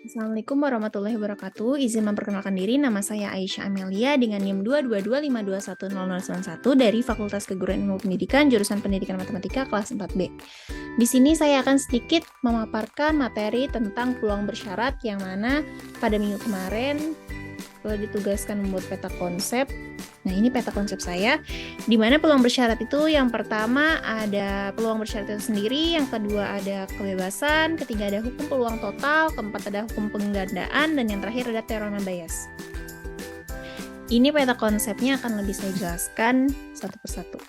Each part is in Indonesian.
Assalamualaikum warahmatullahi wabarakatuh. Izin memperkenalkan diri, nama saya Aisyah Amelia dengan NIM 22252100091 dari Fakultas Keguruan Ilmu Pendidikan, jurusan Pendidikan Matematika kelas 4B. Di sini saya akan sedikit memaparkan materi tentang peluang bersyarat yang mana pada minggu kemarin ditugaskan membuat peta konsep. Nah, ini peta konsep saya, di mana peluang bersyarat itu yang pertama ada peluang bersyarat itu sendiri, yang kedua ada kebebasan, ketiga ada hukum peluang total, keempat ada hukum penggandaan, dan yang terakhir ada teorema Bayes. Ini peta konsepnya akan lebih saya jelaskan satu persatu.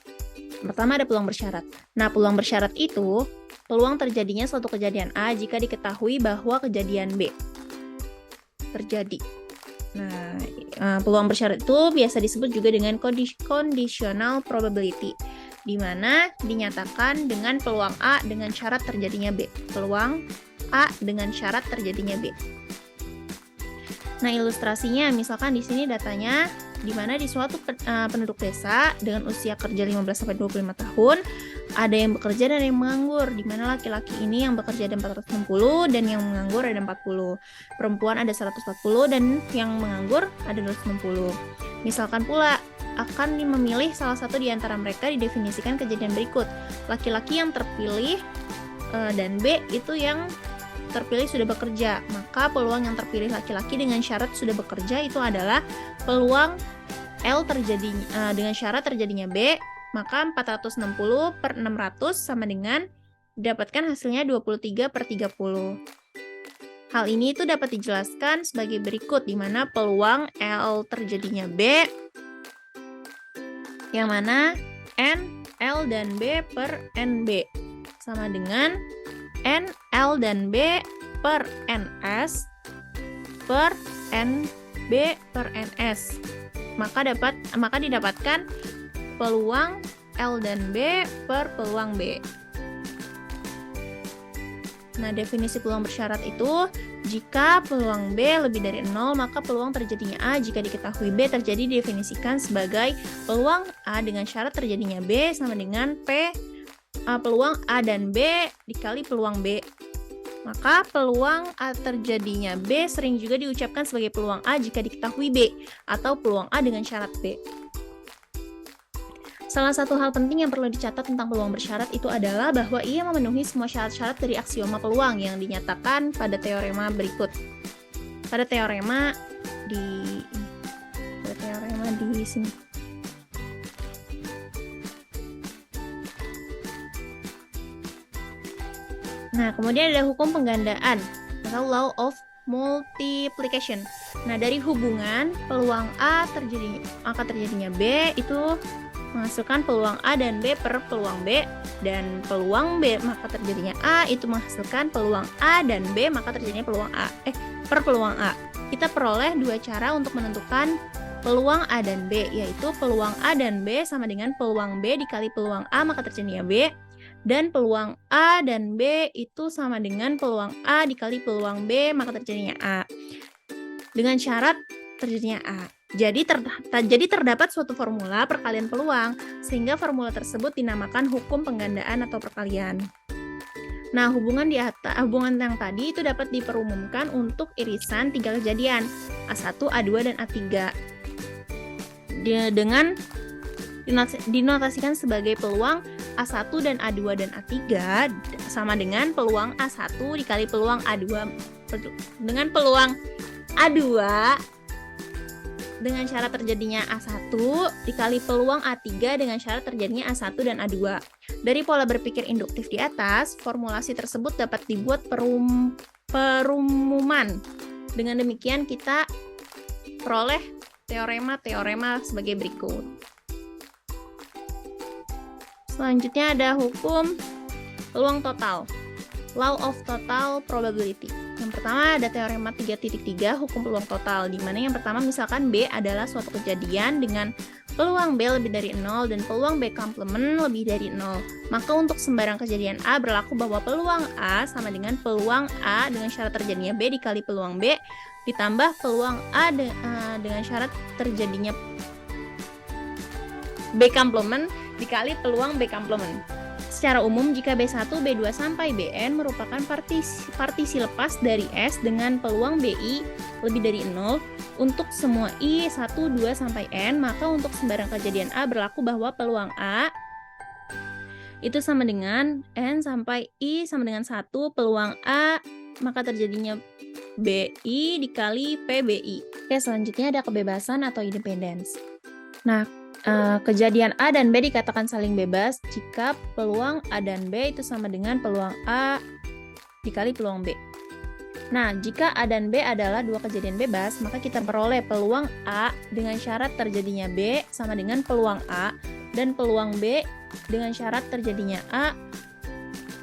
Pertama ada peluang bersyarat. Nah, peluang bersyarat itu peluang terjadinya suatu kejadian A jika diketahui bahwa kejadian B terjadi. Nah, peluang bersyarat itu biasa disebut juga dengan conditional probability, di mana dinyatakan dengan peluang A dengan syarat terjadinya B. Peluang A dengan syarat terjadinya B. Nah, ilustrasinya misalkan di sini datanya di mana di suatu penduduk desa dengan usia kerja 15-25 tahun, ada yang bekerja dan yang menganggur, di mana laki-laki ini yang bekerja ada 460 dan yang menganggur ada 40. Perempuan ada 140 dan yang menganggur ada 260. Misalkan pula akan memilih salah satu di antara mereka didefinisikan kejadian berikut. Laki-laki yang terpilih dan B itu yang terpilih sudah bekerja, maka peluang yang terpilih laki-laki dengan syarat sudah bekerja itu adalah peluang L terjadi dengan syarat terjadinya B, maka 460 per 600 sama dengan dapatkan hasilnya 23/30. Hal ini itu dapat dijelaskan sebagai berikut, di mana peluang L terjadinya B yang mana N, L, dan B per NB sama dengan N, L, dan B per NS per NB per NS. Maka didapatkan peluang L dan B per peluang B. Nah, definisi peluang bersyarat itu jika peluang B lebih dari 0, maka peluang terjadinya A jika diketahui B terjadi didefinisikan sebagai peluang A dengan syarat terjadinya B sama dengan P peluang A dan B dikali peluang B. Maka peluang A terjadinya B sering juga diucapkan sebagai peluang A jika diketahui B atau peluang A dengan syarat B. Salah satu hal penting yang perlu dicatat tentang peluang bersyarat itu adalah bahwa ia memenuhi semua syarat-syarat dari aksioma peluang yang dinyatakan pada teorema berikut. Pada teorema di sini. Nah, kemudian ada hukum penggandaan atau law of multiplication. Nah, dari hubungan peluang A akan terjadinya B itu menghasilkan peluang A dan B per peluang B, dan peluang B maka terjadinya A itu menghasilkan peluang A dan B maka terjadinya peluang A per peluang A. Kita peroleh dua cara untuk menentukan peluang A dan B, yaitu peluang A dan B sama dengan peluang B dikali peluang A maka terjadinya B, dan peluang A dan B itu sama dengan peluang A dikali peluang B maka terjadinya A dengan syarat terjadinya A. Jadi terdapat suatu formula perkalian peluang, sehingga formula tersebut dinamakan hukum penggandaan atau perkalian. Nah, hubungan yang tadi itu dapat diperumumkan untuk irisan tiga kejadian A1, A2, dan A3 dengan dinotasikan sebagai peluang A1 dan A2 dan A3 sama dengan peluang A1 dikali peluang A2 dengan peluang A2 dengan syarat terjadinya A1 dikali peluang A3 dengan syarat terjadinya A1 dan A2. Dari pola berpikir induktif di atas, formulasi tersebut dapat dibuat perumuman. Dengan demikian kita peroleh teorema-teorema sebagai berikut. Selanjutnya ada hukum peluang total, law of total probability. Yang pertama ada teorema 3.3 hukum peluang total, di mana yang pertama misalkan B adalah suatu kejadian dengan peluang B lebih dari 0 dan peluang B komplement lebih dari 0. Maka untuk sembarang kejadian A berlaku bahwa peluang A sama dengan peluang A dengan syarat terjadinya B dikali peluang B ditambah peluang A dengan syarat terjadinya B komplement dikali peluang B komplement. secara umum jika B1, B2 sampai Bn merupakan partisi lepas dari S dengan peluang Bi lebih dari 0 untuk semua I 1, 2 sampai N, maka untuk sembarang kejadian A berlaku bahwa peluang A itu sama dengan N sampai I sama dengan 1, peluang A maka terjadinya BI dikali PBI. Oke, selanjutnya ada kebebasan atau independence. Nah, kejadian A dan B dikatakan saling bebas jika peluang A dan B itu sama dengan peluang A dikali peluang B. Nah, jika A dan B adalah dua kejadian bebas, maka kita peroleh peluang A dengan syarat terjadinya B sama dengan peluang A, dan peluang B dengan syarat terjadinya A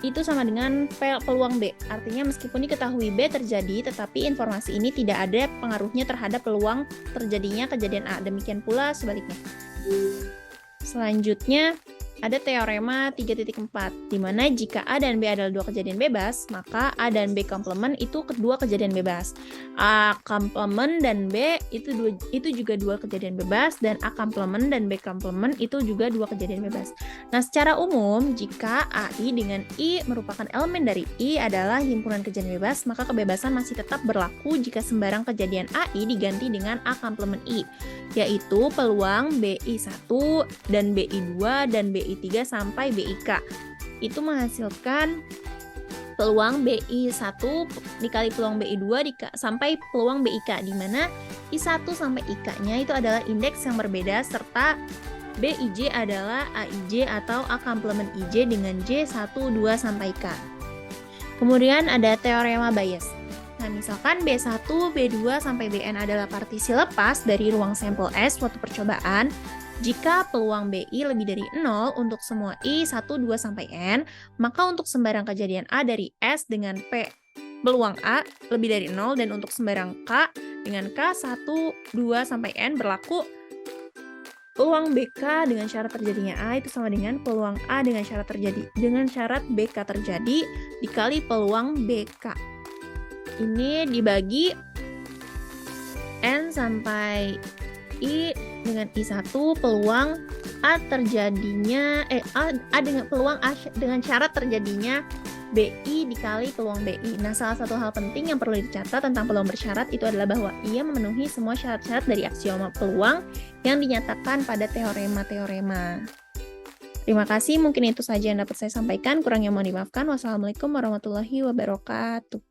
itu sama dengan peluang B. Artinya meskipun diketahui B terjadi, tetapi informasi ini tidak ada pengaruhnya terhadap peluang terjadinya kejadian A. Demikian pula sebaliknya. Selanjutnya ada teorema 3.4, di mana jika A dan B adalah dua kejadian bebas, maka A dan B komplement itu kedua kejadian bebas. A komplement dan B itu juga dua kejadian bebas, dan A komplement dan B komplement itu juga dua kejadian bebas. Nah, secara umum, jika AI dengan I merupakan elemen dari I adalah himpunan kejadian bebas, maka kebebasan masih tetap berlaku jika sembarang kejadian AI diganti dengan A komplement I, yaitu peluang BI1 dan BI2 dan BI3 sampai BIK. Itu menghasilkan peluang BI1 dikali peluang BI2 sampai peluang BIK, di mana I1 sampai IK-nya itu adalah indeks yang berbeda, serta BIJ adalah AIJ atau A komplement IJ dengan J1, 2 sampai K. Kemudian ada teorema Bayes. Nah, misalkan B1, B2 sampai Bn adalah partisi lepas dari ruang sampel S suatu percobaan, jika peluang BI lebih dari 0 untuk semua I 1, 2 sampai N, maka untuk sembarang kejadian A dari S dengan P peluang A lebih dari 0, dan untuk sembarang K dengan K 1, 2 sampai N berlaku peluang BK dengan syarat terjadinya A itu sama dengan peluang A dengan syarat BK terjadi dikali peluang BK. Ini dibagi N sampai I dengan I1 peluang A terjadinya A dengan peluang A dengan syarat terjadinya BI dikali peluang BI. Nah, salah satu hal penting yang perlu dicatat tentang peluang bersyarat itu adalah bahwa ia memenuhi semua syarat-syarat dari aksioma peluang yang dinyatakan pada teorema-teorema. Terima kasih, mungkin itu saja yang dapat saya sampaikan. Kurangnya mohon dimaafkan. Wassalamualaikum warahmatullahi wabarakatuh.